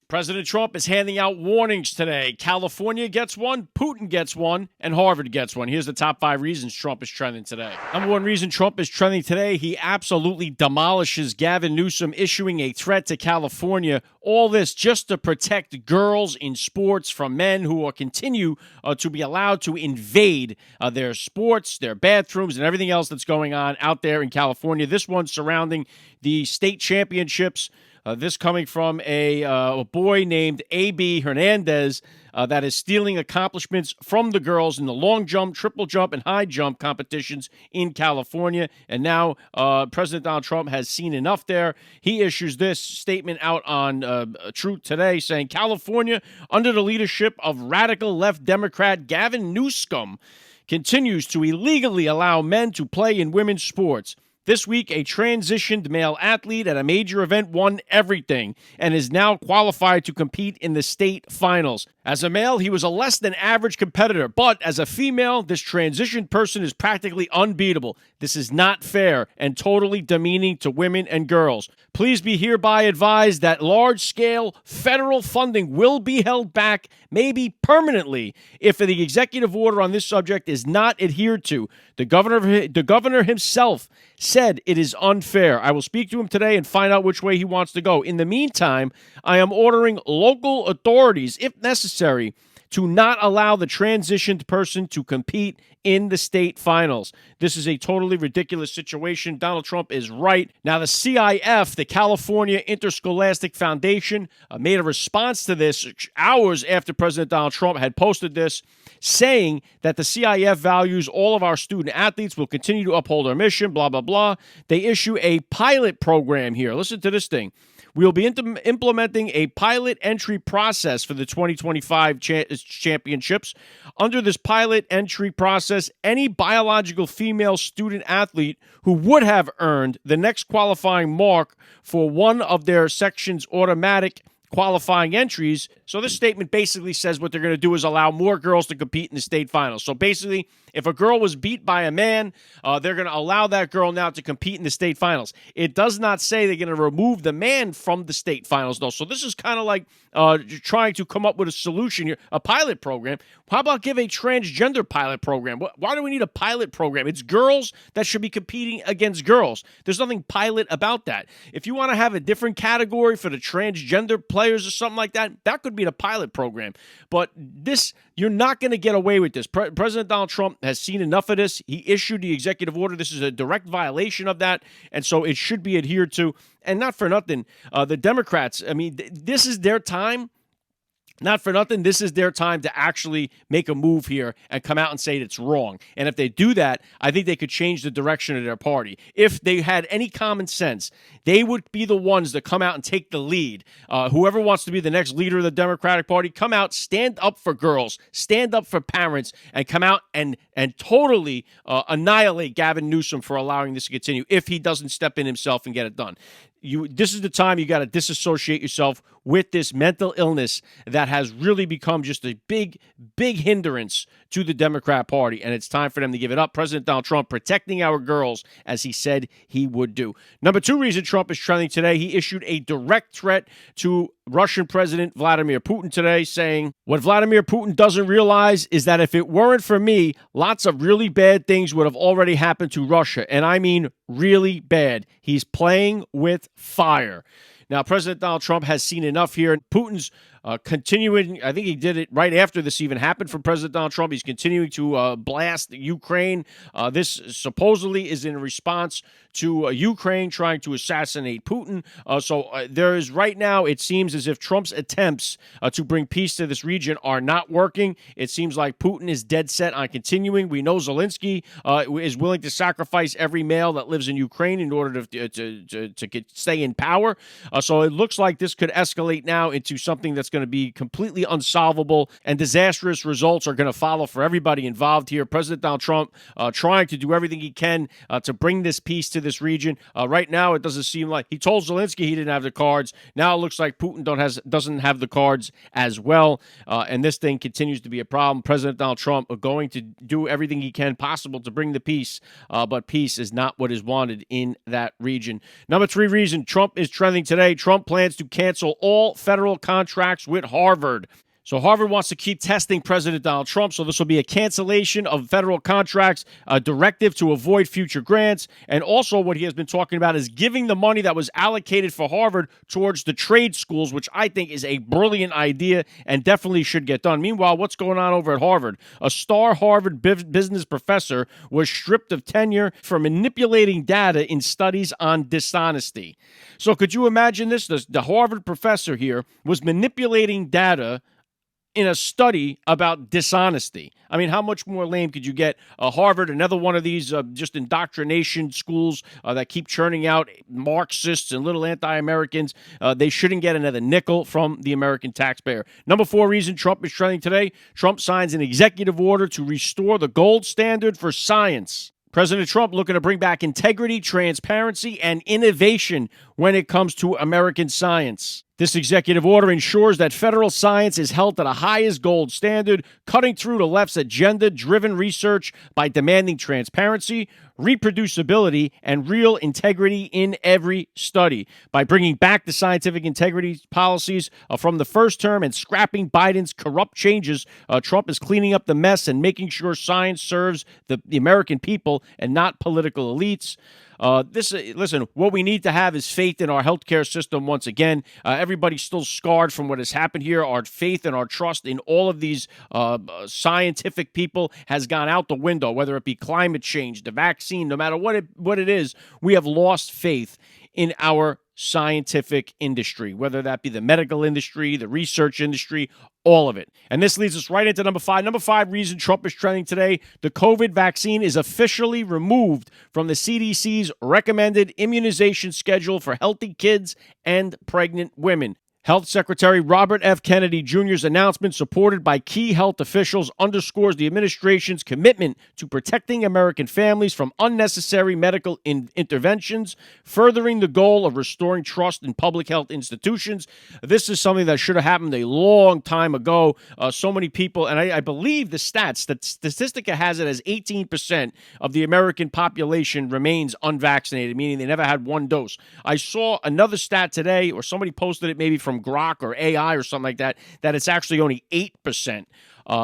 President Trump is handing out warnings today. California gets one, Putin gets one, and Harvard gets one. Here's the top 5 reasons Trump is trending today. Number 1 reason Trump is trending today, he absolutely demolishes Gavin Newsom issuing a threat to California. All this just to protect girls in sports from men who will continue to be allowed to invade their sports, their bathrooms, and everything else that's going on out there in California. This one surrounding the state championships. This coming from a boy named A.B. Hernandez that is stealing accomplishments from the girls in the long jump, triple jump, and high jump competitions in California. And now President Donald Trump has seen enough there. He issues this statement out on Truth Today saying, California, under the leadership of radical left Democrat Gavin Newsom, continues to illegally allow men to play in women's sports. This week, a transitioned male athlete at a major event won everything and is now qualified to compete in the state finals. As a male, he was a less than average competitor, but as a female, this transitioned person is practically unbeatable. This is not fair and totally demeaning to women and girls. Please be hereby advised that large-scale federal funding will be held back, maybe permanently, if the executive order on this subject is not adhered to. The governor himself said it is unfair. I will speak to him today and find out which way he wants to go. In the meantime, I am ordering local authorities, if necessary, to not allow the transitioned person to compete in the state finals. This is a totally ridiculous situation. Donald Trump is right. Now, the CIF, the California Interscholastic Foundation, made a response to this hours after President Donald Trump had posted this, saying that the CIF values all of our student athletes, will continue to uphold our mission, blah, blah, blah. They issue a pilot program here. Listen to this thing. We will be implementing a pilot entry process for the 2025 championships. Under this pilot entry process, any biological female student athlete who would have earned the next qualifying mark for one of their section's automatic qualifying entries. So this statement basically says what they're going to do is allow more girls to compete in the state finals. So basically, if a girl was beat by a man, they're going to allow that girl now to compete in the state finals. It does not say they're going to remove the man from the state finals, though. So this is kind of like trying to come up with a solution here, a pilot program. How about give a transgender pilot program? Why do we need a pilot program? It's girls that should be competing against girls. There's nothing pilot about that. If you want to have a different category for the transgender players or something like that, that could be the pilot program. But this, you're not going to get away with this. President Donald Trump has seen enough of this. He issued the executive order. This is a direct violation of that, and so it should be adhered to. And not for nothing, the Democrats, I mean, this is their time. Not for nothing, this is their time to actually make a move here and come out and say it's wrong. And if they do that, I think they could change the direction of their party. If they had any common sense, they would be the ones that come out and take the lead. Whoever wants to be the next leader of the Democratic Party, come out, stand up for girls, stand up for parents, and come out and totally annihilate Gavin Newsom for allowing this to continue if he doesn't step in himself and get it done. This is the time you got to disassociate yourself with this mental illness that has really become just a big, big hindrance to the Democrat Party, and it's time for them to give it up. President Donald Trump protecting our girls as he said he would do. Number 2 reason Trump is trending today, he issued a direct threat to Russian President Vladimir Putin today, saying, what Vladimir Putin doesn't realize is that if it weren't for me, lots of really bad things would have already happened to Russia, and I mean really bad. He's playing with fire. Now, President Donald Trump has seen enough here. Putin's continuing, I think he did it right after this even happened from President Donald Trump. He's continuing to blast Ukraine. This supposedly is in response to Ukraine trying to assassinate Putin. So there is right now, it seems as if Trump's attempts to bring peace to this region are not working. It seems like Putin is dead set on continuing. We know Zelensky is willing to sacrifice every male that lives in Ukraine in order to stay in power. So it looks like this could escalate now into something that's going to be completely unsolvable, and disastrous results are going to follow for everybody involved here. President Donald Trump trying to do everything he can to bring this peace to this region. Right now, it doesn't seem like he told Zelensky he didn't have the cards. Now it looks like Putin doesn't have the cards as well, and this thing continues to be a problem. President Donald Trump going to do everything he can possible to bring the peace, but peace is not what is wanted in that region. Number 3 reason Trump is trending today. today. Trump plans to cancel all federal contracts with Harvard. So Harvard wants to keep testing President Donald Trump, so this will be a cancellation of federal contracts, a directive to avoid future grants, and also what he has been talking about is giving the money that was allocated for Harvard towards the trade schools, which I think is a brilliant idea and definitely should get done. Meanwhile, what's going on over at Harvard? A star Harvard business professor was stripped of tenure for manipulating data in studies on dishonesty. So could you imagine this? The Harvard professor here was manipulating data in a study about dishonesty. I mean, how much more lame could you get? Harvard, another one of these just indoctrination schools that keep churning out Marxists and little anti-Americans. They shouldn't get another nickel from the American taxpayer. Number 4 reason Trump is trending today, Trump signs an executive order to restore the gold standard for science. President Trump looking to bring back integrity, transparency, and innovation when it comes to American science. This executive order ensures that federal science is held to the highest gold standard, cutting through the left's agenda-driven research by demanding transparency, reproducibility, and real integrity in every study. By bringing back the scientific integrity policies from the first term and scrapping Biden's corrupt changes, Trump is cleaning up the mess and making sure science serves the American people and not political elites. Listen, what we need to have is faith in our healthcare system once again. Everybody's still scarred from what has happened here. Our faith and our trust in all of these scientific people has gone out the window, whether it be climate change, the vaccine, no matter what it is, we have lost faith in our scientific industry, whether that be the medical industry, the research industry, all of it. And this leads us right into number 5. Number 5 reason Trump is trending today, the COVID vaccine is officially removed from the CDC's recommended immunization schedule for healthy kids and pregnant women. Health Secretary Robert F. Kennedy Jr.'s announcement, supported by key health officials, underscores the administration's commitment to protecting American families from unnecessary medical interventions, furthering the goal of restoring trust in public health institutions. This is something that should have happened a long time ago. So many people, and I believe the stats, that Statistica has it as 18% of the American population remains unvaccinated, meaning they never had one dose. I saw another stat today, or somebody posted it maybe from Grok or AI or something like that, that it's actually only 8%.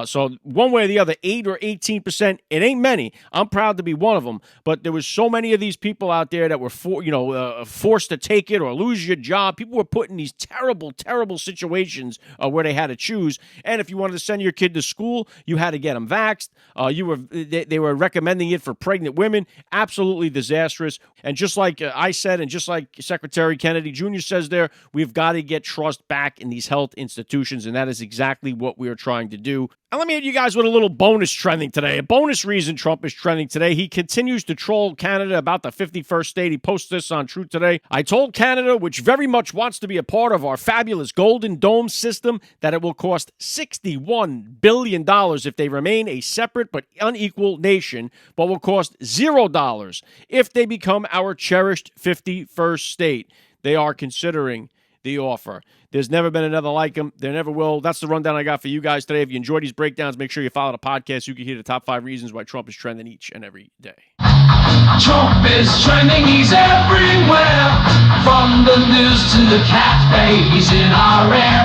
So one way or the other, 8 or 18%, it ain't many. I'm proud to be one of them. But there was so many of these people out there that were forced to take it or lose your job. People were put in these terrible, terrible situations where they had to choose. And if you wanted to send your kid to school, you had to get them vaxxed. They were recommending it for pregnant women. Absolutely disastrous. And just like I said, and just like Secretary Kennedy Jr. says there, we've got to get trust back in these health institutions. And that is exactly what we are trying to do. And let me hit you guys with a little bonus trending today. A bonus reason Trump is trending today. He continues to troll Canada about the 51st state. He posts this on Truth Today. I told Canada, which very much wants to be a part of our fabulous Golden Dome system, that it will cost $61 billion if they remain a separate but unequal nation, but will cost $0 if they become our cherished 51st state. They are considering the offer. There's never been another like him. There never will. That's the rundown I got for you guys today. If you enjoyed these breakdowns, make sure you follow the podcast so you can hear the top 5 reasons why Trump is trending each and every day. Trump is trending, he's everywhere. From the news to the cat babies in our air.